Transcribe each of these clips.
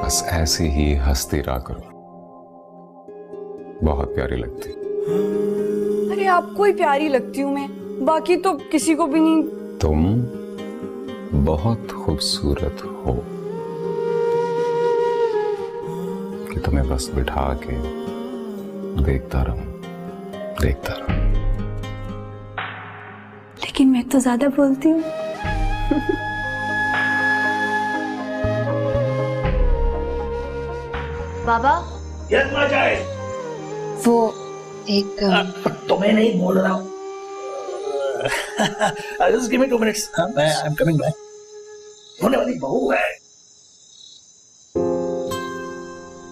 बस ऐसी ही हंसती रहा करो, बहुत प्यारी लगती। अरे आपको ही प्यारी लगती हूँ मैं, बाकी तो किसी को भी नहीं। तुम बहुत खूबसूरत हो कि तुम्हें बस बिठा के देखता रहूं, देखता रहूं। लेकिन मैं तो ज्यादा बोलती हूँ। बाबा कितना जाए? वो एक तुम्हें नहीं बोल रहा हूँ। Just give me 2 minutes. I'm coming back. होने वाली बहू है।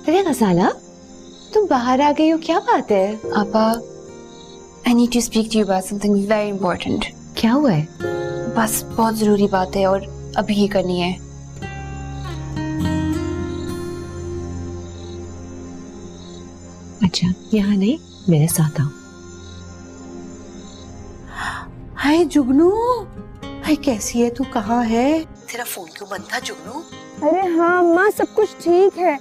अरे गजाला, तुम बाहर आ गई हो, क्या बात है? आपा, I need to speak to you about something very important. क्या हुआ है? बस बहुत जरूरी बात है और अभी ही करनी है। अच्छा, यहाँ नहीं, मेरे साथ आओ। हाय जुगनू, हाय कैसी है तू? कहाँ है? तेरा फोन क्यों बंद था जुगनू? अरे हाँ अम्मा, सब कुछ ठीक है।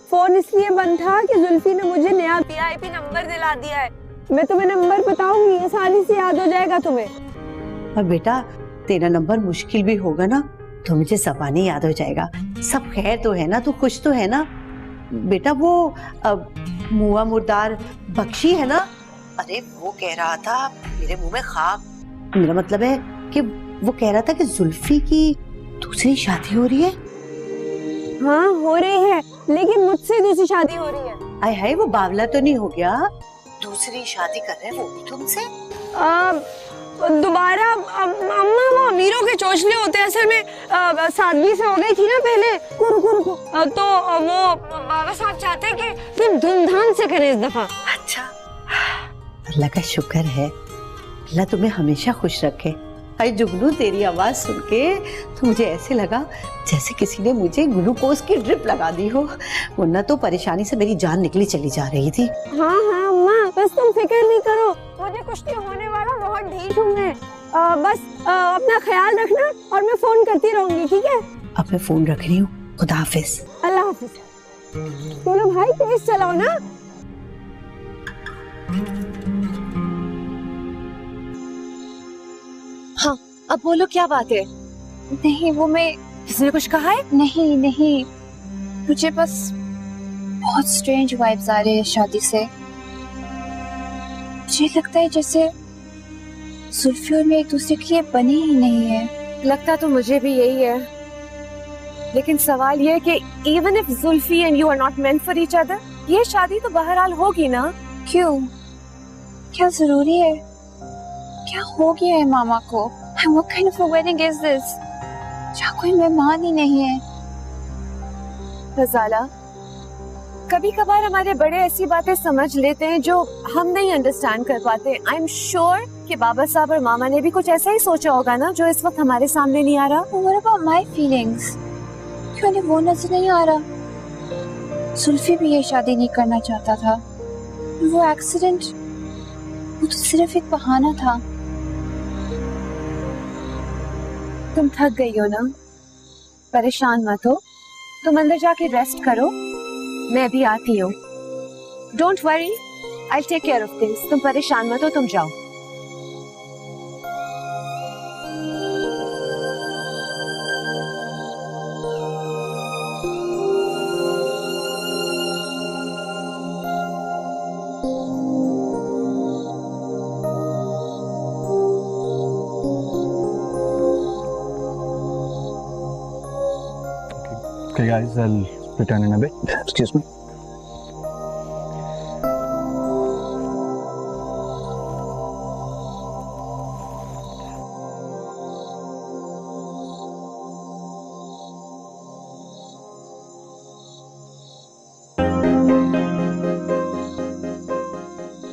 फोन इसलिए बंद था कि जुल्फी ने मुझे नया VIP नंबर दिला दिया है। मैं तुम्हें नंबर बताऊंगी, आसानी से याद हो जाएगा तुम्हें। और बेटा तेरा नंबर मुश्किल भी होगा ना तो मुझे ज़बानी याद हो जाएगा। सब खैर तो है ना? तू खुश तो है ना बेटा? वो मुआ मुर्दार बख्शी है ना? अरे वो कह रहा था मेरे मुंह में खाक, मेरा मतलब है कि वो कह रहा था कि जुल्फी की दूसरी शादी हो रही है। हाँ हो रही है, लेकिन मुझसे दूसरी शादी हो रही है। आय हाय, वो बावला तो नहीं हो गया? दूसरी शादी कर रहे हैं वो भी तुमसे? दोबारा अम्मा, वो अमीरों के चोचले होते हैं। असल में सादगी से हो गई थी ना पहले। रुको तो वो बाबा साहब चाहते हैं कि फिर धूमधाम से करें इस दफा। अच्छा, अल्लाह का शुक्र है, अल्लाह तुम्हें हमेशा खुश रखे। अरे जुगनू, तेरी आवाज सुन के तो मुझे ऐसे लगा जैसे किसी ने मुझे ग्लूकोज की ड्रिप लगा दी हो, वरना तो परेशानी से मेरी जान निकली चली जा रही थी। हाँ अम्मा, बस तुम फिक्र नहीं करो, मुझे कुछ नहीं होने वाला, बहुत ढीठ हूँ मैं। बस अपना ख्याल रखना और मैं फोन करती रहूंगी, ठीक है? अब मैं फोन रख रही हूँ, खुदा हाफिज। अल्लाह हाफिज। बोलो भाई, तेज चलाओ ना। हाँ, अब बोलो क्या बात है? नहीं, वो मैं किसी ने कुछ कहा है? नहीं, मुझे बस बहुत स्ट्रेंज वाइब्स आ रहे हैं शादी से। मुझे लगता है जैसे जुल्फी और मैं एक दूसरे के लिए बने ही नहीं है। लगता तो मुझे भी यही है, लेकिन सवाल ये है कि even if Zulfi and you are not meant for each other, ये शादी तो बहरहाल होगी ना? क्यों? क्या जरूरी है? क्या हो गया है मामा को? And what kind of a wedding is this? जहाँ कोई मेहमान ही नहीं है। गजाला, कभी कभार हमारे बड़े ऐसी बातें समझ लेते हैं जो हम नहीं अंडरस्टैंड कर पाते। आई एम श्योर कि बाबा साहब और मामा ने भी कुछ ऐसा ही सोचा होगा ना, जो इस वक्त हमारे सामने नहीं आ रहा। What about my feelings? क्यों उन्हें वो नजर नहीं आ रहा? जुल्फी भी ये शादी नहीं करना चाहता था। वो एक्सीडेंट, वो तो सिर्फ एक बहाना था। तुम थक गई हो ना? परेशान मत हो, तुम अंदर जाके रेस्ट करो, मैं भी आती हूँ। Don't worry, I take care of things. तुम परेशान मत हो, तुम जाओ। Okay guys, I'll return in a bit. Excuse me.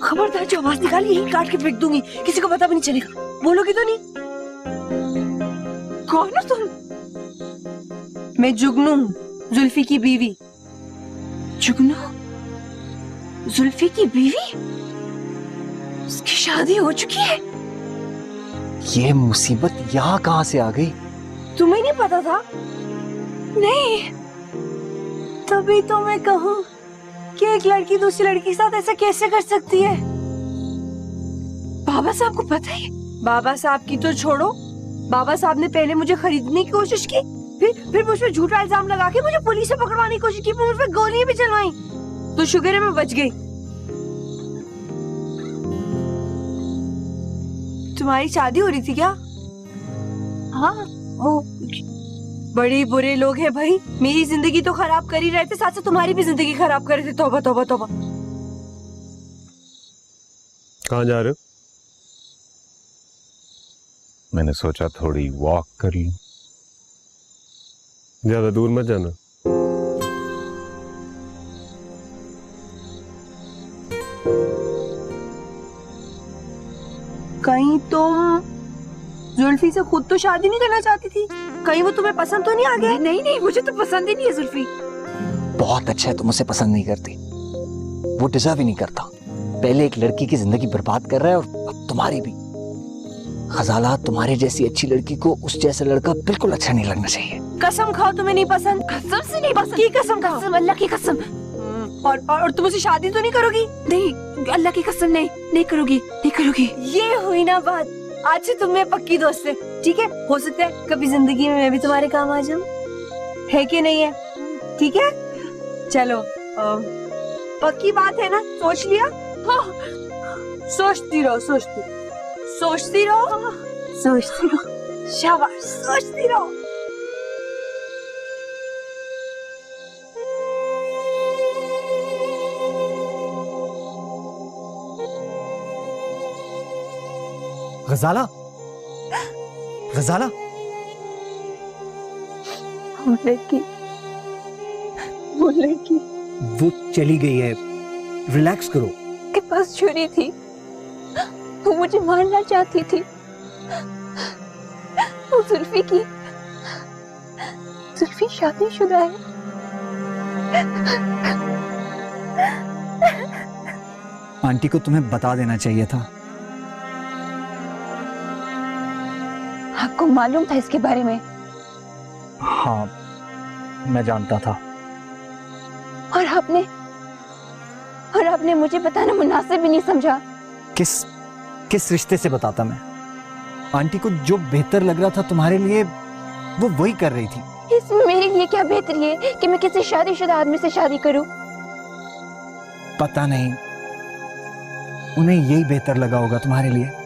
खबरदार, जो आवाज निकाली यही काट के फेंक दूंगी, किसी को पता भी नहीं चलेगा। बोलोगी तो नहीं? कौन हो तुम? मैं जुगनू, जुल्फी की बीवी। जुगनू? जुल्फी की बीवी? उसकी शादी हो चुकी है? ये मुसीबत यहाँ कहाँ से आ गई? तुम्हें नहीं पता था? नहीं, तभी तो मैं कहूँ कि एक लड़की दूसरी लड़की के साथ ऐसा कैसे कर सकती है। बाबा साहब को पता है? बाबा साहब की तो छोड़ो, बाबा साहब ने पहले मुझे खरीदने की कोशिश की, फिर मुझ पे झूठा इल्जाम लगा के मुझे पुलिस से पकड़वाने की कोशिश की, मुझ पे गोलियां भी चलवाई। तो शुक्र है मैं बच गई। तुम्हारी शादी हो रही थी क्या? हाँ, वो बड़े बुरे लोग हैं भाई, मेरी जिंदगी तो खराब कर ही रहे थे, साथ साथ तुम्हारी भी जिंदगी खराब कर रहे थे। तौबा तौबा तौबा। कहाँ जा रहे हो? मैंने सोचा थोड़ी वॉक कर लूं। ज्यादा दूर मत जाना। कहीं तुम जुल्फी से खुद तो शादी नहीं करना चाहती थी? कहीं वो तुम्हें पसंद तो नहीं आ गया? नहीं नहीं, मुझे तो पसंद ही नहीं है जुल्फी। बहुत अच्छा है, तुम उसे पसंद नहीं करती, वो डिजर्व ही नहीं करता। पहले एक लड़की की जिंदगी बर्बाद कर रहा है और अब तुम्हारी भी। खजाला, तुम्हारे जैसी अच्छी लड़की को उस जैसा लड़का बिल्कुल अच्छा नहीं लगना चाहिए। कसम खाओ तुम्हें नहीं पसंद? कसम से नहीं पसंद? की कसम खाओ? कसम, अल्लाह की कसम। और तुम उसे शादी तो नहीं करोगी? नहीं, अल्लाह की कसम, नहीं करोगी, नहीं करोगी। ये हुई ना बात। आज से तुम मेरे पक्की दोस्त है, ठीक है? हो सकता है कभी जिंदगी में मैं भी तुम्हारे काम आ जाऊं, है कि नहीं है? ठीक है, चलो पक्की बात है ना? सोच लिया? हाँ। सोचती रहो, सोचती रहो, सोचती रहो। शाबाश, सोचती रहो। गजाला, गजाला, वो लड़की वो चली गई है, रिलैक्स करो। के पास छुरी थी, वो मुझे मारना चाहती थी। वो जुल्फी शादीशुदा है। आंटी को तुम्हें बता देना चाहिए था। आपको मालूम था इसके बारे में? हाँ, मैं जानता था। और आपने मुझे बताना मुनासिब भी नहीं समझा। किस रिश्ते से बताता मैं? आंटी को जो बेहतर लग रहा था तुम्हारे लिए वो वही कर रही थी। इसमें मेरे लिए क्या बेहतरी है कि मैं किसी शादीशुदा आदमी से शादी करूं? पता नहीं, उन्हें यही बेहतर लगा होगा तुम्हारे लिए।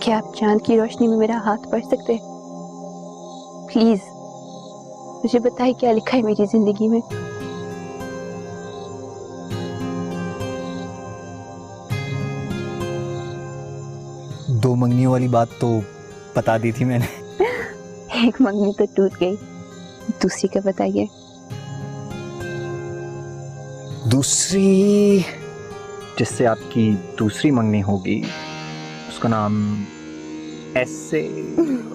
क्या आप चांद की रोशनी में मेरा हाथ पढ़ सकते? प्लीज मुझे बताइए क्या लिखा है मेरी जिंदगी में। दो मंगनियों वाली बात तो बता दी थी मैंने। एक मंगनी तो टूट गई, दूसरी का बताइए। दूसरी, जिससे आपकी दूसरी मंगनी होगी उसका नाम एस से,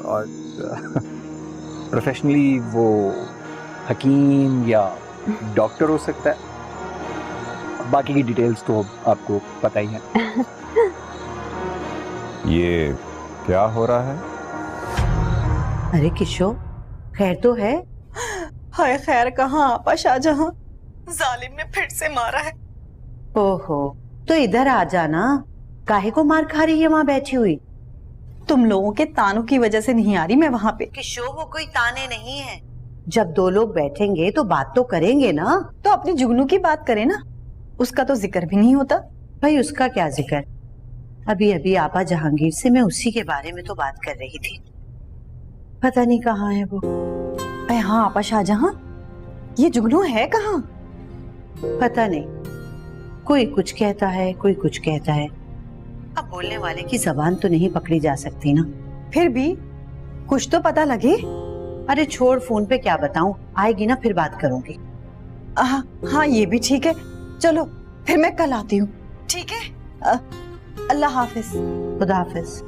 और प्रोफेशनली वो हकीम या डॉक्टर हो सकता है। बाकी की डिटेल्स तो आपको पता ही है। ये क्या हो रहा है? अरे किशोर, खैर तो है? हाय खैर कहाँ आपा शाहजहां, जालिम ने फिर से मारा है। ओहो, तो इधर आ जाना, काहे को मार खा रही है वहाँ बैठी हुई? तुम लोगों के तानों की वजह से नहीं आ रही मैं वहाँ पे। किशोर, वो कोई ताने नहीं है। जब दो लोग बैठेंगे तो बात तो करेंगे ना। तो अपनी जुगनू की बात करें ना, उसका तो जिक्र भी नहीं होता। भाई उसका क्या जिक्र, अभी अभी आपा जहांगीर से मैं उसी के बारे में तो बात कर रही थी। पता नहीं कहाँ है वो। हाँ आपा शाहजहां, ये जुगनू है कहाँ? पता नहीं, कोई कुछ कहता है, कोई कुछ कहता है। अब बोलने वाले की जबान तो नहीं पकड़ी जा सकती ना। फिर भी कुछ तो पता लगे। अरे छोड़, फोन पे क्या बताऊं, आएगी ना फिर बात करूंगी। हाँ ये भी ठीक है, चलो फिर मैं कल आती हूँ। ठीक है, अल्लाह हाफिज। खुदा हाफिज।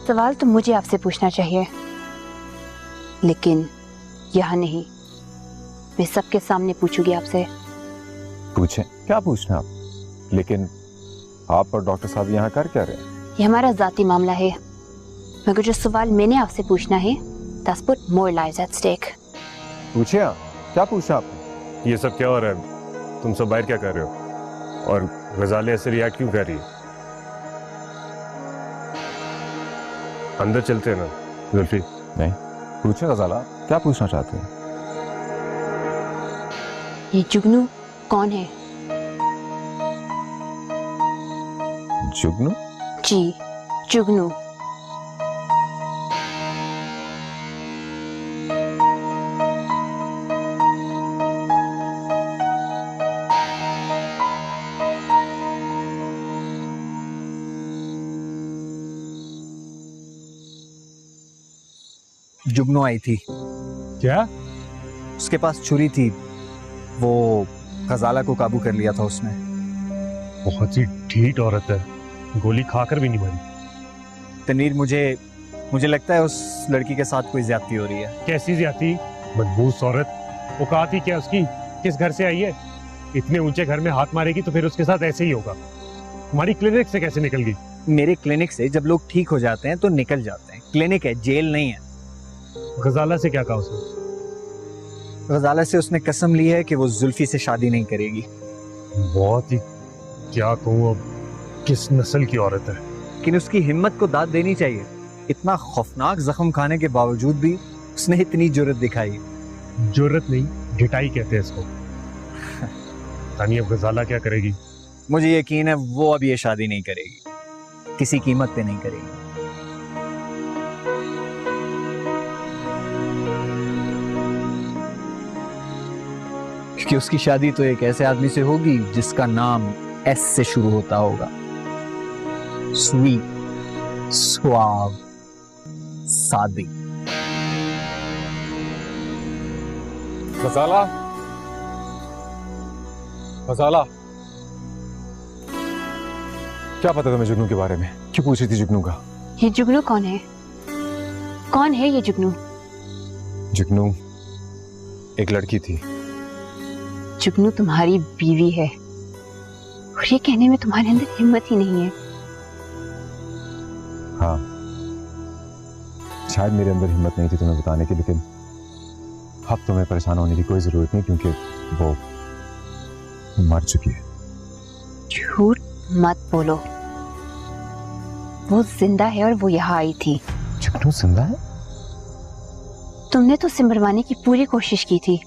सवाल तो मुझे आपसे पूछना चाहिए, लेकिन यहाँ नहीं। मैं सबके सामने पूछूंगी आपसे। पूछें, क्या पूछना आप? लेकिन आप और डॉक्टर साहब यहाँ कर क्या रहे हैं? ये हमारा जाती मामला है, मगर जो सवाल मैंने आपसे पूछना है, that's put more lives at stake। पूछे आप, क्या पूछा आपने? ये सब क्या हो रहा है? तुम सब बाहर क्या कर रहे हो? और गजाले ऐसे रिएक्ट क्यों कर रही है? अंदर चलते हैं ना जुल्फी। नहीं, पूछे गजाला, क्या पूछना चाहते हैं? ये जुगनू कौन है? जुगनू? जी, जुगनू। जुगनू आई थी। क्या? उसके पास छुरी थी, वो गजाला को काबू कर लिया था उसने। बहुत ही ढीठ औरत है, गोली खाकर भी नहीं मरी। तनवीर, मुझे लगता है उस लड़की के साथ कोई ज्यादती हो रही है। कैसी ज्यादती? मनहूस औरत। औकात ही क्या उसकी? किस घर से आई है? इतने ऊंचे घर में हाथ मारेगी तो फिर उसके साथ ऐसे ही होगा। तुम्हारी क्लिनिक से कैसे निकल गई? मेरे क्लिनिक से जब लोग ठीक हो जाते हैं तो निकल जाते हैं। क्लिनिक है, जेल नहीं है। गजाला से क्या कहा उसने? गजाला से उसने कसम ली है कि वो जुल्फी से शादी नहीं करेगी। बहुत ही, क्या कहूँ अब, किस नस्ल की औरत है। लेकिन उसकी हिम्मत को दाद देनी चाहिए। इतना खौफनाक जख्म खाने के बावजूद भी उसने इतनी जुर्रत दिखाई। जुर्रत नहीं, ढिठाई कहते हैं इसको। तानी अब गजाला क्या करेगी? मुझे यकीन है वो अब ये शादी नहीं करेगी, किसी कीमत पे नहीं करेगी। क्योंकि उसकी शादी तो एक ऐसे आदमी से होगी जिसका नाम एस से शुरू होता होगा। स्वीट, सुआव, सादी। गजाला, गजाला, क्या पता तुम्हें जुगनू के बारे में? क्यों पूछ रही थी जुगनू का? ये जुगनू कौन है? कौन है ये जुगनू? जुगनू एक लड़की थी। जुगनू तुम्हारी बीवी है, और ये कहने में तुम्हारे अंदर हिम्मत ही नहीं है। हाँ, शायद मेरे अंदर हिम्मत नहीं थी तुम्हें बताने की, लेकिन अब तुम्हें परेशान होने की कोई जरूरत नहीं, क्योंकि वो मर चुकी है। झूठ मत बोलो, वो जिंदा है और वो यहाँ आई थी। जुगनू जिंदा है? तुमने तो उसे मरवाने की पूरी कोशिश की थी।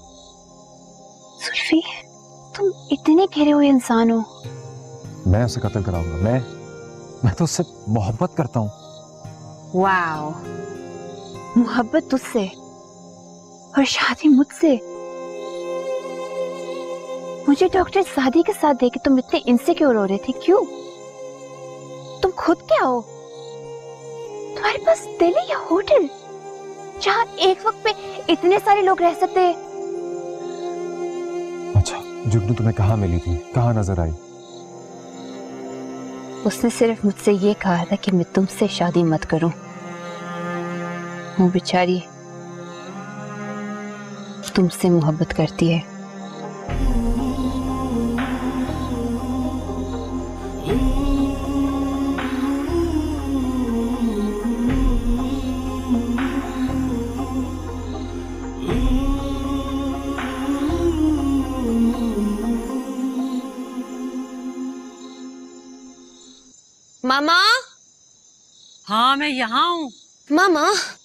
सुल्फी, तुम इतने गिरे हुए इंसान हो। मैं उसे कत्ल कराऊंगा। मैं तो उससे मोहब्बत करता हूँ। वाओ, मोहब्बत तुझसे और शादी मुझसे? मुझे डॉक्टर सादी के साथ देख के तुम इतने इनसिक्योर हो रहे थे, क्यों? तुम खुद क्या हो? तुम्हारे पास दिल है या होटल जहाँ एक वक्त पे इतने सारे लोग रह सकते हैं? अच्छा, जुगनू तुम्हें कहाँ मिली थी, कहाँ नजर आई? उसने सिर्फ मुझसे ये कहा था कि मैं तुमसे शादी मत करूं। वो बेचारी तुमसे मोहब्बत करती है। मामा। हाँ, मैं यहाँ हूँ। मामा,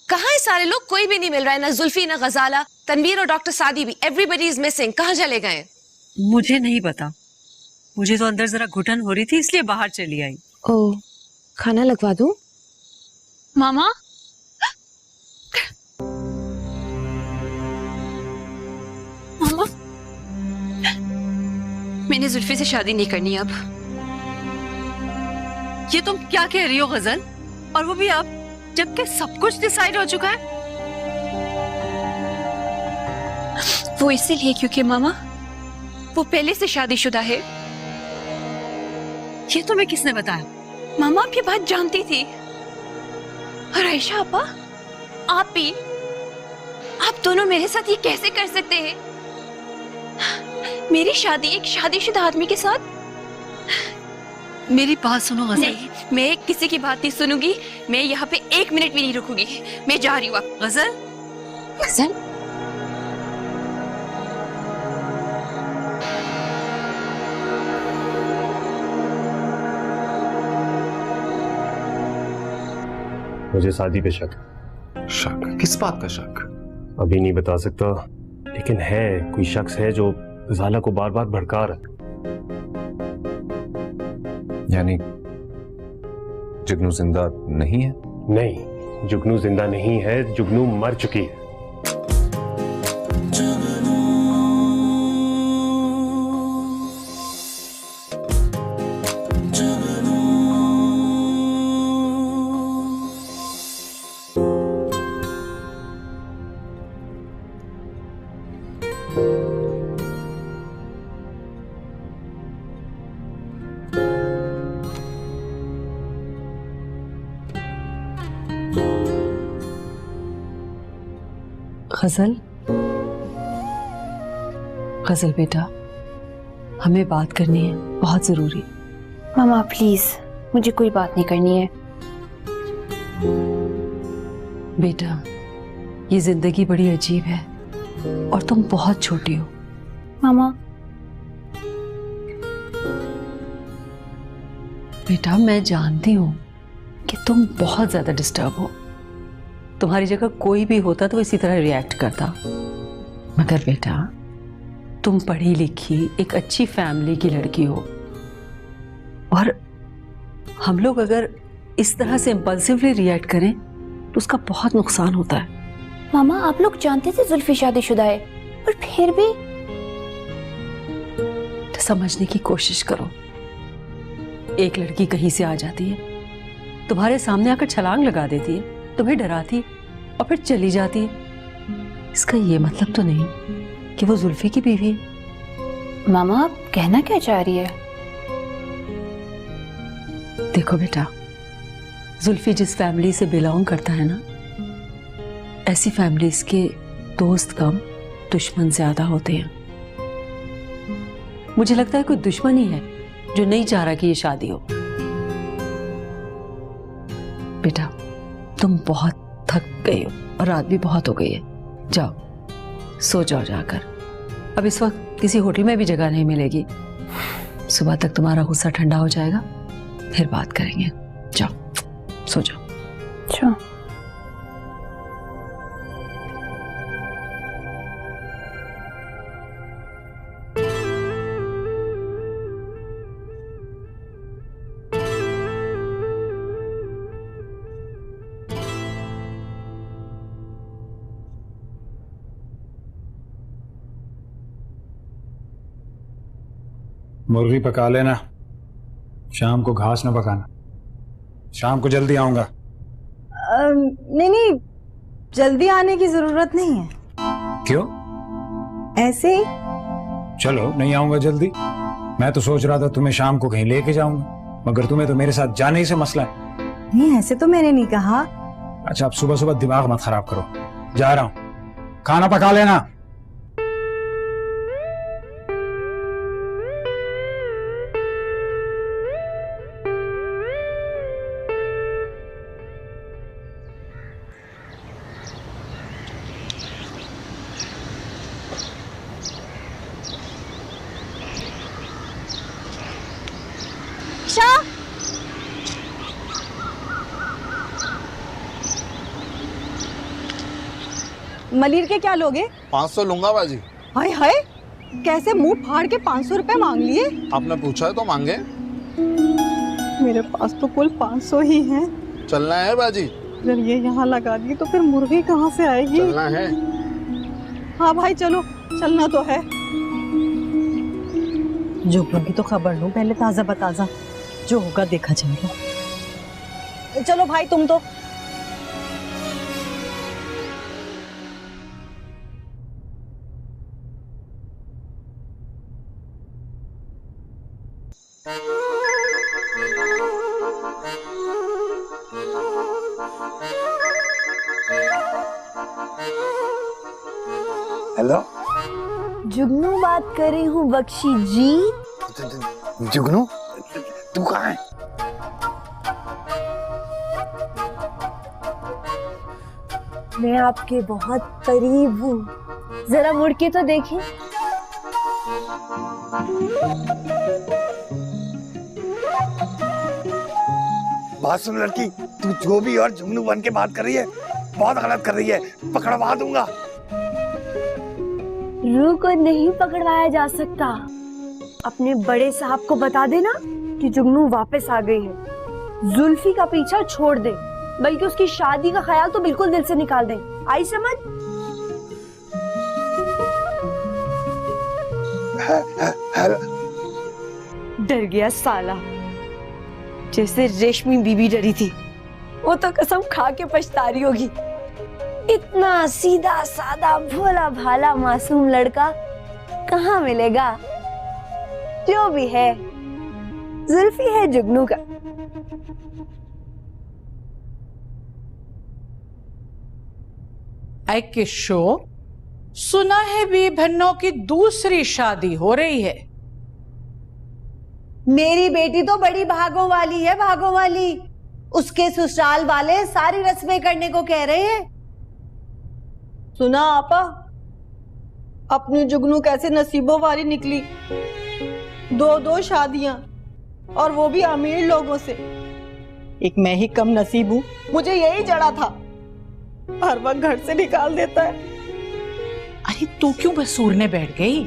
कहाँ है सारे लोग? कोई भी नहीं मिल रहा है, ना जुल्फी, ना गजाला, तनवीर और डॉक्टर सादी भी। Everybody is missing. कहाँ चले गए? मुझे नहीं पता, मुझे तो अंदर जरा घुटन हो रही थी इसलिए बाहर चली आई। ओ, खाना लगवा दूं? मामा, मामा, मैंने जुल्फी से शादी नहीं करनी अब। ये तुम क्या कह रही हो गजल? और वो भी अब, जबकि सब कुछ डिसाइड हो चुका है। वो इसीलिए क्योंकि मामा वो पहले से शादीशुदा है। ये तुम्हें किसने बताया? मामा आप ये बात जानती थी। और आयशा आपा, आप भी, आप दोनों मेरे साथ ये कैसे कर सकते हैं? मेरी शादी एक शादीशुदा आदमी के साथ? मेरी बात सुनो गजल। नहीं, मैं किसी की बात नहीं सुनूंगी। मैं यहाँ पे 1 मिनट भी नहीं रुकूंगी। मैं जा रही हूँ। गजल, गजल, मुझे शादी पे शक। शक? किस बात का शक? अभी नहीं बता सकता, लेकिन है, कोई शख्स है जो ज़ाला को बार बार भड़का रहा है। यानी जुगनू जिंदा नहीं है? नहीं, जुगनू जिंदा नहीं है, जुगनू मर चुकी है। गजल, गजल बेटा, हमें बात करनी है, बहुत जरूरी। मामा प्लीज, मुझे कोई बात नहीं करनी है। बेटा, ये जिंदगी बड़ी अजीब है और तुम बहुत छोटी हो। मामा, बेटा मैं जानती हूँ कि तुम बहुत ज्यादा डिस्टर्ब हो। तुम्हारी जगह कोई भी होता तो इसी तरह रिएक्ट करता, मगर बेटा तुम पढ़ी लिखी एक अच्छी फैमिली की लड़की हो, और हम लोग अगर इस तरह से इम्पल्सिवली रिएक्ट करें तो उसका बहुत नुकसान होता है। मामा आप लोग जानते थे जुल्फी शादीशुदा है, और फिर भी तो समझने की कोशिश करो। एक लड़की कहीं से आ जाती है, तुम्हारे सामने आकर छलांग लगा देती है, तुम्हें डराती और फिर चली जाती है। इसका ये मतलब तो नहीं कि वो जुल्फी की बीवी है। मामा आप कहना क्या चाह रही है? देखो बेटा, जुल्फी जिस फैमिली से बिलोंग करता है ना, ऐसी फैमिलीज के दोस्त कम, दुश्मन ज्यादा होते हैं। मुझे लगता है कोई दुश्मन ही है जो नहीं चाह रहा कि ये शादी हो। बेटा तुम बहुत थक गए हो और रात भी बहुत हो गई है, जाओ सो जाओ जाकर। अब इस वक्त किसी होटल में भी जगह नहीं मिलेगी, सुबह तक तुम्हारा गुस्सा ठंडा हो जाएगा, फिर बात करेंगे। जाओ सो जाओ। अच्छा। मुर्गी पका लेना, शाम को घास न पकाना। शाम को जल्दी आऊंगा। नहीं नहीं, जल्दी आने की जरूरत नहीं है। क्यों? ऐसे ही। चलो नहीं आऊंगा जल्दी। मैं तो सोच रहा था तुम्हें शाम को कहीं लेके जाऊंगा, मगर तुम्हें तो मेरे साथ जाने ही से मसला है। नहीं ऐसे तो मैंने नहीं कहा। अच्छा अब सुबह सुबह दिमाग मत खराब करो, जा रहा हूं, खाना पका लेना। मलिर के क्या लोगे? 500 लूंगा बाजी। हाय हाय, कैसे मुंह फाड़ के 500 रुपए मांग लिए? आपने पूछा है तो मांगे। मेरे पास तो कुल 500 ही हैं। चलना है बाजी? अगर ये यहाँ लगा दी तो फिर मुर्गी कहाँ से आएगी? चलना है? हाँ भाई चलो, चलना तो है। जुगनू की तो खबर लो पहले ताजा बताजा, जो होगा देखा जाएगा। चलो भाई तुम तो। हेलो जुगनू बात कर रही हूँ बख्शी जी। जुगनू, तू कहाँ है? मैं आपके बहुत करीब हूँ, जरा मुड़ के तो देखें। बात सुन लड़की, तू जो भी और जुगनू बन के बात कर रही है बहुत गलत कर रही है, पकड़वा दूंगा। रूह को नहीं पकड़वाया जा सकता। अपने बड़े साहब को बता देना कि जुगनू वापस आ गई है। जुल्फी का पीछा छोड़ दे, बल्कि उसकी शादी का ख्याल तो बिल्कुल दिल से निकाल दे। आई समझ? डर गया साला, जैसे रेशमी बीबी डरी थी। वो तो कसम खा के पछता रही होगी। इतना सीधा सादा भोला भाला मासूम लड़का कहाँ मिलेगा? जो भी है, जुल्फी है जुगनू का। ऐ किशो, सुना है बी भन्नों की दूसरी शादी हो रही है। मेरी बेटी तो बड़ी भागों वाली है, भागों वाली। उसके ससुराल वाले सारी रस्में करने को कह रहे हैं। सुना आपा, अपनी जुगनू कैसे नसीबों वाली निकली। 2 शादियां, और वो भी अमीर लोगों से। एक मैं ही कम नसीब हूँ, मुझे यही जड़ा था। हर वक्त घर से निकाल देता है। अरे तू क्यों बसूरने बैठ गई?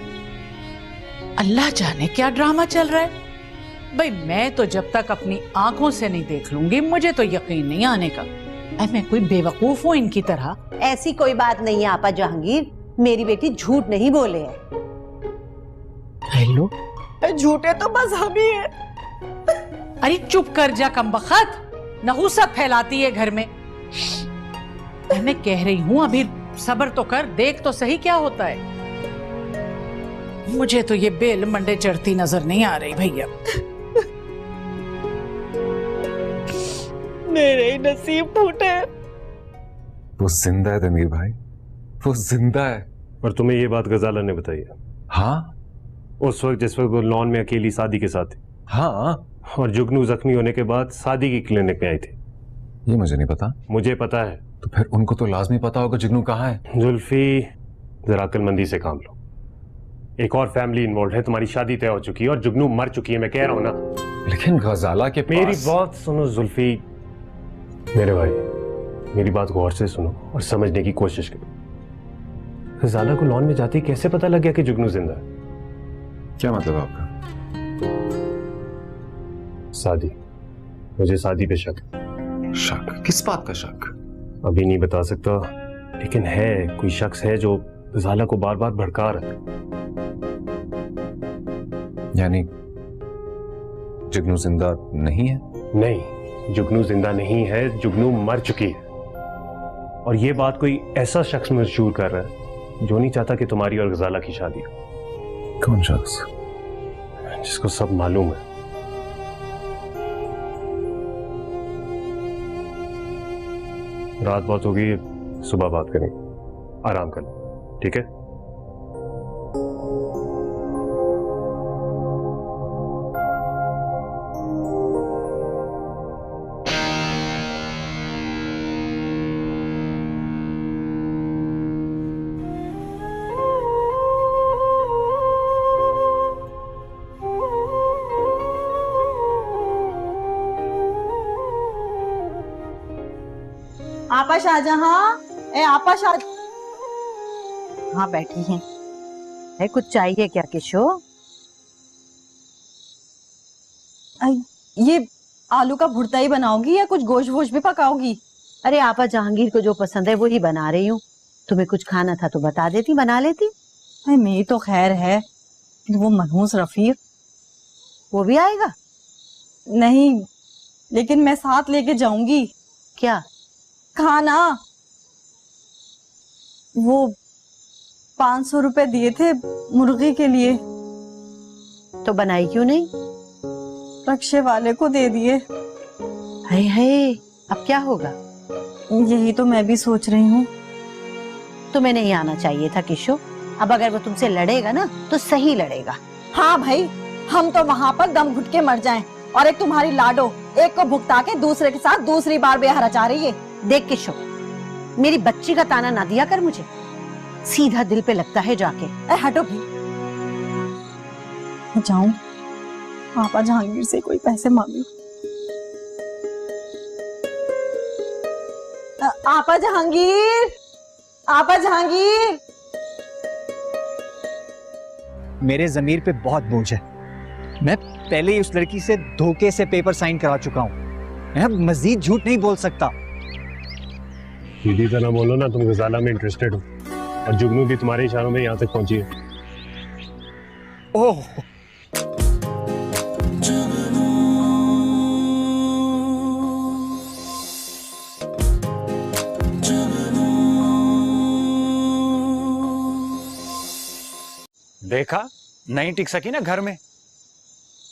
अल्लाह जाने क्या ड्रामा चल रहा है। भाई मैं तो जब तक अपनी आंखों से नहीं देख लूंगी मुझे तो यकीन नहीं आने का। मैं कोई बेवकूफ हूँ इनकी तरह? ऐसी कोई बात नहीं है आपा जहांगीर, मेरी बेटी झूठ नहीं बोले है। हेलो, झूठे तो बस हम ही हैं। अरे चुप कर जा कमबख्त, नहुसत फैलाती है घर में। मैं कह रही हूँ अभी सब्र तो कर, देख तो सही क्या होता है। मुझे तो ये बेल मंडे चढ़ती नजर नहीं आ रही भैया। मेरे ही नसीब फूटे। वो जिंदा है तनवीर भाई, वो जिंदा है। और तुम्हें ये बात गजाला ने बताई है? हाँ, उस वक्त जिस वक्त वो लॉन में अकेली शादी के साथ थी। हाँ, और जुगनू जख्मी होने के बाद शादी की क्लिनिक में आई थी। ये मुझे नहीं पता। मुझे पता है। तो फिर उनको तो लाजमी पता होगा जुगनू कहाँ है। जुल्फी, जरा अक्लमंदी से काम लो। एक और फैमिली इन्वॉल्व है, तुम्हारी शादी तय हो चुकी है और जुगनू मर चुकी है, मैं कह रहा हूं ना। लेकिन गजाला के पास... मेरी बात सुनो जुल्फी, मेरे भाई, मेरी बात गौर से सुनो और समझने की कोशिश करो। गजाला को लॉन में जाते ही कैसे पता लग गया कि जुगनू जिंदा है? क्या मतलब आपका? शादी, मुझे शादी पे शक। शक? किस बात का शक? अभी नहीं बता सकता, लेकिन है, कोई शख्स है जो गजाला को बार बार भड़का रहा है। यानी जुगनू जिंदा नहीं है? नहीं, जुगनू जिंदा नहीं है, जुगनू मर चुकी है। और ये बात कोई ऐसा शख्स मशहूर कर रहा है जो नहीं चाहता कि तुम्हारी और गजाला की शादी हो। कौन शख्स? जिसको सब मालूम है। रात बहुत होगी, सुबह बात करेंगे। आराम कर लो, ठीक है? आपा शाहजहां, ए आपा शाह। हाँ बैठी हैं। है कुछ चाहिए क्या किशो? ये आलू का भुर्ता ही बनाओगी या कुछ गोश्त वोश भी पकाओगी? अरे आपा जहांगीर को जो पसंद है वही बना रही हूँ। तुम्हें कुछ खाना था तो बता देती, बना लेती। मेरी तो खैर है, वो मनहूस रफीक वो भी आएगा? नहीं, लेकिन मैं साथ लेके जाऊंगी। क्या? खाना। वो 500 रुपए दिए थे मुर्गी के लिए। तो बनाई क्यों नहीं? रक्षे वाले को दे दिए। हाय हाय, अब क्या होगा? यही तो मैं भी सोच रही हूँ। तुम्हें नहीं आना चाहिए था किशो। अब अगर वो तुमसे लड़ेगा ना तो सही लड़ेगा। हाँ भाई, हम तो वहाँ पर दम घुट के मर जाएं। और एक तुम्हारी लाडो एक को भुगता के दूसरे के साथ दूसरी बार ब्याह रचा रही है। देख किशो, मेरी बच्ची का ताना ना दिया कर मुझे, सीधा दिल पे लगता है जाके। हटो भी। जाऊं पापा जहांगीर से कोई पैसे मांगू। आपा जहांगीर, आपा जहांगीर। मेरे जमीर पे बहुत बोझ है। मैं पहले ही उस लड़की से धोखे से पेपर साइन करा चुका हूँ। मैं अब मजीद झूठ नहीं बोल सकता। सीधी तरह बोलो ना, तुम गजाला में इंटरेस्टेड हो और जुगनू भी तुम्हारे इशारों में यहाँ तक पहुंची है। ओह, देखा, नहीं टिक सकी ना घर में,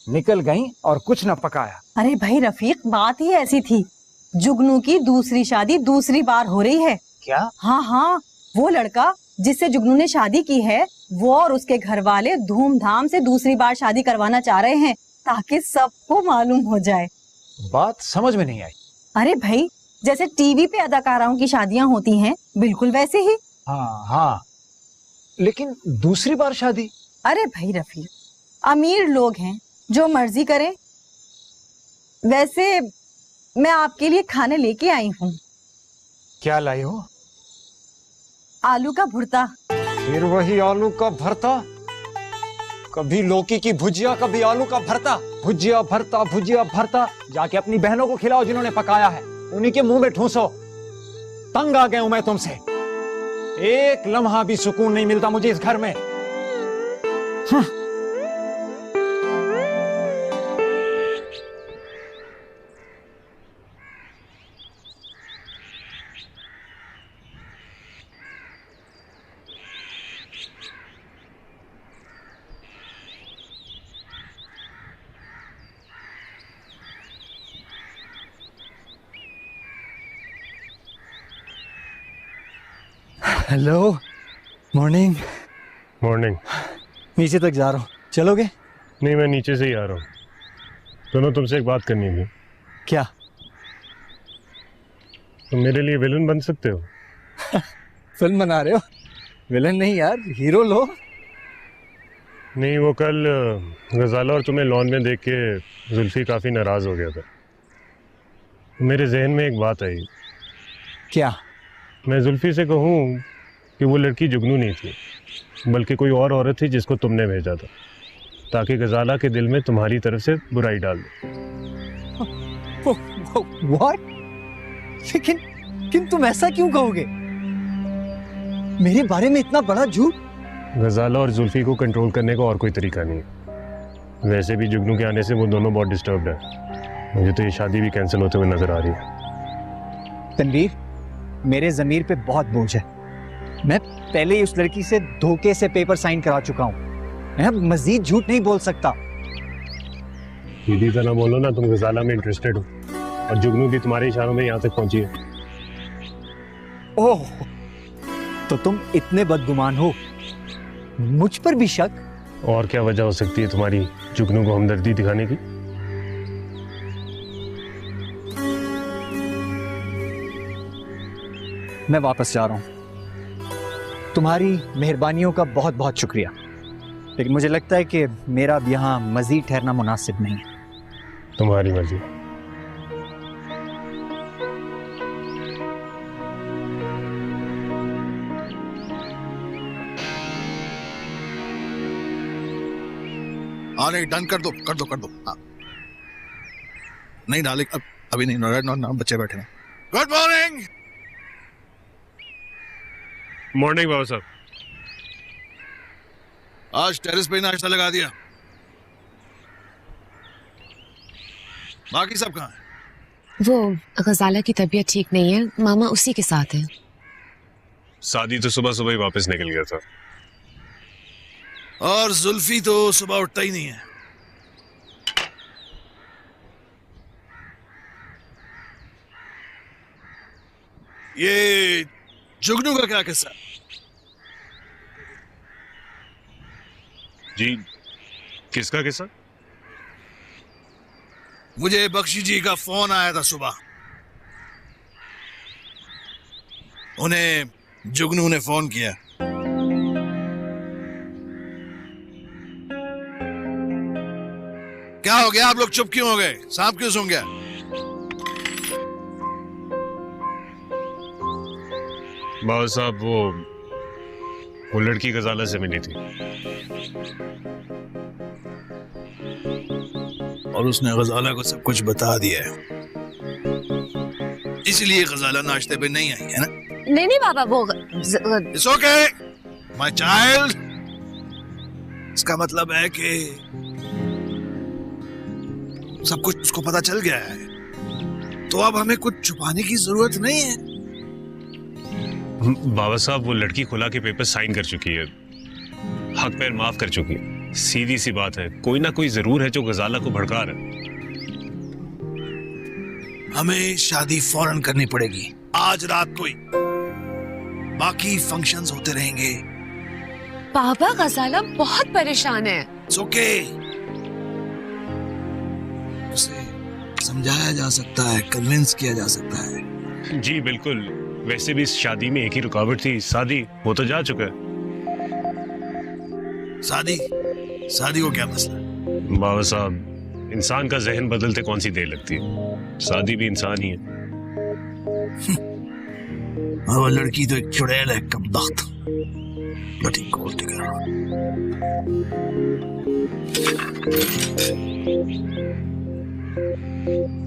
निकल गई और कुछ न पकाया। अरे भाई रफीक, बात ही ऐसी थी। जुगनू की दूसरी शादी दूसरी बार हो रही है। क्या? हाँ हाँ, वो लड़का जिससे जुगनू ने शादी की है, वो और उसके घर वाले धूमधाम से दूसरी बार शादी करवाना चाह रहे हैं ताकि सबको मालूम हो जाए। बात समझ में नहीं आई। अरे भाई, जैसे टीवी पे अदाकाराओं की शादियां होती हैं, बिल्कुल वैसे ही। हाँ हाँ, लेकिन दूसरी बार शादी? अरे भाई रफीक, अमीर लोग हैं, जो मर्जी करें। वैसे मैं आपके लिए खाने लेके आई हूँ। क्या लाई हो? आलू का भुर्ता। फिर वही आलू का भरता? कभी लौकी की भुजिया, कभी आलू का भरता। भुजिया भरता, भुजिया भरता। जाके अपनी बहनों को खिलाओ जिन्होंने पकाया है, उन्हीं के मुंह में ठूसो। तंग आ गया हूं मैं तुमसे। एक लम्हा भी सुकून नहीं मिलता मुझे इस घर में। Hello, morning. मॉर्निंग। नीचे तक जा रहा हूँ, चलोगे? नहीं, मैं नीचे से ही आ रहा हूँ। दोनों तुमसे एक बात करनी थी। क्या? तुम मेरे लिए विलन बन सकते हो। फिल्म बना रहे हो? विलन नहीं यार, हीरो लो। नहीं, वो कल गजाला और तुम्हें लॉन में देख के जुल्फी काफ़ी नाराज़ हो गया था। मेरे जहन में एक बात आई। क्या? मैं जुल्फी से कहूँ कि वो लड़की जुगनू नहीं थी, बल्कि कोई और औरत थी जिसको तुमने भेजा था, ताकि गजाला के दिल में तुम्हारी तरफ से बुराई डाल दे। What? लेकिन तुम ऐसा क्यों कहोगे? मेरे बारे में इतना बड़ा झूठ? गजाला और जुल्फी को कंट्रोल करने का और कोई तरीका नहीं है। वैसे भी जुगनू के आने से वो दोनों बहुत डिस्टर्ब्ड है। मुझे तो ये शादी भी कैंसिल होते हुए नजर आ रही है। तनवीर, मेरे जमीर पे बहुत बोझ है। मैं पहले ही उस लड़की से धोखे से पेपर साइन करा चुका हूँ। मैं अब मजीद झूठ नहीं बोल सकता। सीधी तरह बोलो ना, तुम गजाला में इंटरेस्टेड हो और जुगनू भी तुम्हारे इशारों में यहाँ तक पहुंची है। ओह, तो तुम इतने बदगुमान हो? मुझ पर भी शक? और क्या वजह हो सकती है तुम्हारी जुगनू को हमदर्दी दिखाने की? मैं वापस जा रहा हूं। तुम्हारी मेहरबानियों का बहुत बहुत शुक्रिया, लेकिन मुझे लगता है कि मेरा अब यहाँ मजीद ठहरना मुनासिब नहीं है। तुम्हारी मर्जी। हाँ नहीं, डन कर दो कर दो कर दो। हाँ नहीं डाले, अभी नहीं, ना बच्चे बैठे हैं। Good morning. मॉर्निंग बाबा साहब। आज टेरेस पे नाश्ता लगा दिया, बाकी सब कहाँ है? वो गजाला की तबीयत ठीक नहीं है, मामा उसी के साथ है। सादी तो सुबह सुबह ही वापस निकल गया था। और जुल्फी तो सुबह उठता ही नहीं है। ये जुगनू का क्या किस्सा? जी किसका किस्सा? मुझे बख्शी जी का फोन आया था सुबह। उन्हें जुगनू ने फोन किया। क्या हो गया, आप लोग चुप क्यों हो गए? सांप क्यों सूंघ गया? बाबा साहब वो लड़की गजाला से मिली थी और उसने गजाला को सब कुछ बता दिया है, इसलिए गजाला नाश्ते पे नहीं आई है ना? नहीं बाबा, वो It's okay, my child। इसका मतलब है कि सब कुछ उसको पता चल गया है, तो अब हमें कुछ छुपाने की जरूरत नहीं है। बाबा साहब वो लड़की खुला के पेपर साइन कर चुकी है, हक पैर माफ कर चुकी है। सीधी सी बात है, कोई ना कोई जरूर है जो गजाला को भड़का रहा है। हमें शादी फौरन करनी पड़ेगी, आज रात को ही। बाकी फंक्शंस होते रहेंगे। बाबा गजाला बहुत परेशान है। It's okay। उसे समझाया जा सकता है, कन्विंस किया जा सकता है। जी बिल्कुल। वैसे भी इस शादी में एक ही रुकावट थी, शादी। वो तो जा चुका है। शादी को क्या मसला है? बाबा साहब इंसान का जहन बदलते कौन सी देर लगती है, शादी भी इंसान ही है। वो लड़की तो एक चुड़ैल है, कमबख्त। बड़ी गोल टिगर।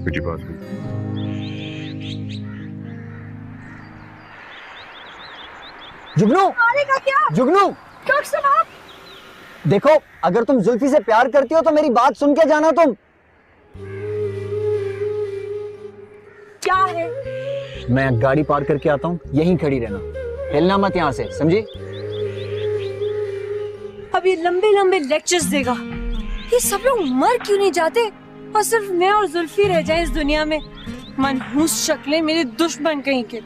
बेटी बात हुई। जुगनू, क्या? जुगनू, डॉक्टर साहब देखो, अगर तुम जुल्फी से प्यार करती हो तो मेरी बात सुन के जाना। तुम क्या है? मैं गाड़ी पार करके आता हूँ, यहीं खड़ी रहना, हिलना मत यहाँ से, समझी? अब ये लंबे लंबे लेक्चर्स देगा। ये सब लोग मर क्यों नहीं जाते और सिर्फ मैं और जुल्फी रह जाए इस दुनिया में? मनहूस शक्लें, मेरे दुश्मन कहीं के।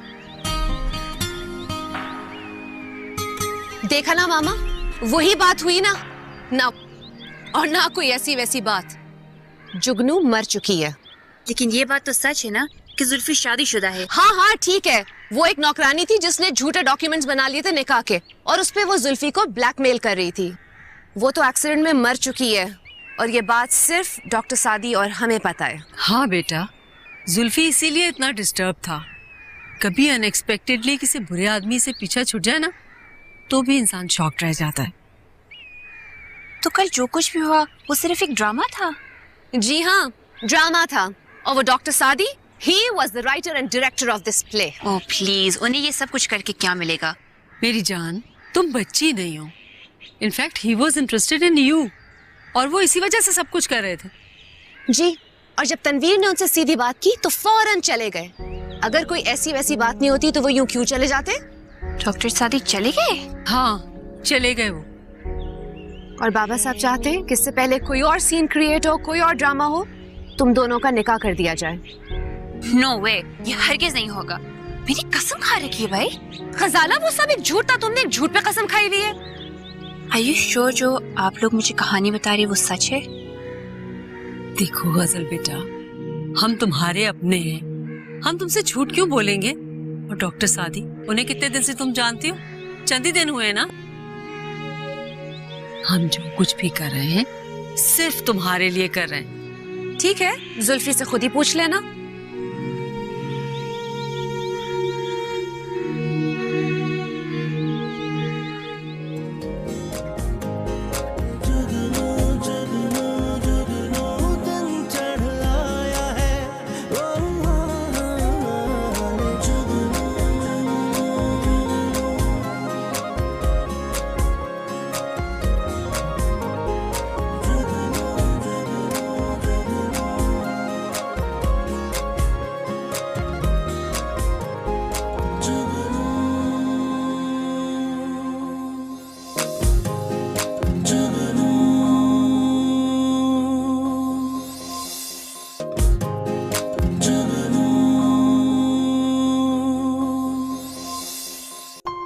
देखा ना मामा, वही बात हुई ना। ना और ना कोई ऐसी वैसी बात। जुगनू मर चुकी है। लेकिन ये बात तो सच है ना कि जुल्फी शादीशुदा है। हाँ ठीक है, वो एक नौकरानी थी जिसने झूठे डॉक्यूमेंट्स बना लिए थे निकाह के, और उस पे वो जुल्फी को ब्लैकमेल कर रही थी। वो तो एक्सीडेंट में मर चुकी है, और ये बात सिर्फ डॉक्टर सादी और हमें पता है। हाँ बेटा, जुल्फी इसीलिए इतना डिस्टर्ब था। कभी अनएक्सपेक्टेडली किसी बुरे आदमी से पीछा छूट जाए ना, तो भी इंसान शॉक्ड रह जाता है। तो कल जो कुछ भी हुआ वो सिर्फ एक ड्रामा था। जी हाँ, ड्रामा था। और वो डॉक्टर सादी, he was the writer and director of this play। Oh please, उन्हें ये सब कुछ करके क्या मिलेगा? मेरी जान, तुम बच्ची नहीं हो। In fact he was interested in you, और वो इसी वजह से सब कुछ कर रहे थे। जी, और जब तनवीर ने उनसे सीधी बात की तो फौरन चले गए। अगर कोई ऐसी वैसी बात नहीं होती तो वो यूं क्यों चले जाते? डॉक्टर सादी चले गए? हाँ, चले गए वो। और बाबा साहब चाहते हैं कि इससे पहले कोई और सीन क्रिएट हो, कोई और ड्रामा हो, तुम दोनों का निकाह कर दिया जाए। नो वे, ये हरगिज नहीं होगा। मेरी कसम खा रखी है भाई। खजाला, वो सब एक झूठ था, तुमने एक झूठ पे कसम खाई हुई है। Are you sure जो आप लोग मुझे कहानी बता रही वो सच है? देखो गजल बेटा, हम तुम्हारे अपने हैं, हम तुमसे झूठ क्यों बोलेंगे? और डॉक्टर सादी, उन्हें कितने दिन से तुम जानती हो? चंद ही दिन हुए ना। हम जो कुछ भी कर रहे हैं सिर्फ तुम्हारे लिए कर रहे हैं। ठीक है, जुल्फी से खुद ही पूछ लेना।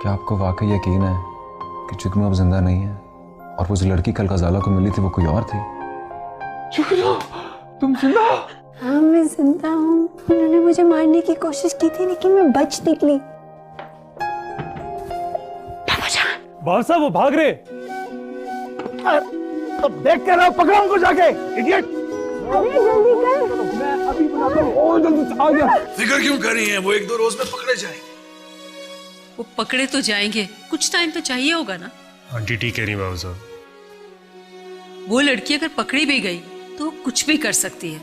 क्या आपको वाकई यकीन है कि जुगनू अब जिंदा नहीं है और वो जो लड़की कल गजाला को मिली थी वो कोई और थी? जुगनू, तुम जिंदा? हाँ मैं जिंदा हूँ। उन्होंने मुझे मारने की कोशिश की थी लेकिन मैं बच निकली। बाबा साहब वो भाग रहे। अब देख कर रहा, पकड़ो उनको जाके, इडियट। अरे जल्दी कर। मैं अभी बुलाता हूँ। ओ जल्दी आ गया। फिक्र क्यों कर रही हैं? वो 1-2 रोज में पकड़े जाएंगे। वो पकड़े तो जाएंगे, कुछ टाइम तो चाहिए होगा ना। आंटी ठीक कह रही बाबा साहब। वो लड़की अगर पकड़ी भी गई तो वो कुछ भी कर सकती है।